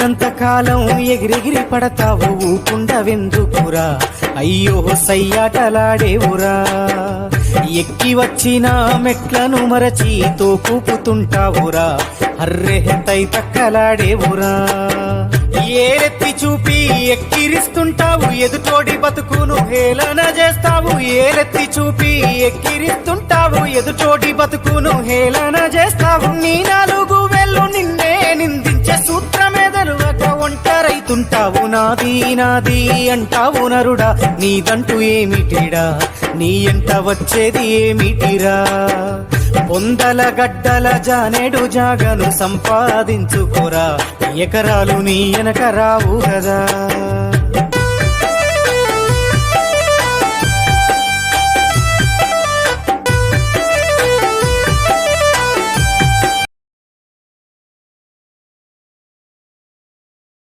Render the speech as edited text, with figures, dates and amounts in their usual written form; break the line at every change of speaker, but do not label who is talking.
ఉన్నంత కాలం ఎగిరెగిరి పడతావు ఊకుండవెందుకురా, అయ్యో సయ్యాటలాడేవురా. ఎక్కి వచ్చిన మెట్లను మరచి తోకూపుతుంటావురా, అర్రె తై తక్కలాడేవురా. ఏరెత్తి చూపి ఎక్కిరిస్తుంటావు, ఎదుటోడి బతుకును హేళన చేస్తావు. ఏరెత్తి చూపి ఎక్కిరిస్తుంటావు, ఎదుటోడి బతుకును హేళన చేస్తావు. నీ నాలుగు వేళ్ళు నిన్నే నిందించే సూత్రమెదలువక ఒంటరైతుంటావు. నాది నాది అంటావు నరుడా, నీదంటూ ఏమిటిడా, నీ ఎంట వచ్చేది ఏమిటిరా. పొందల గడ్డల జానేడు జాగను సంపాదించుకోరా, ఎకరాలు నీ వెనక రావు కదా.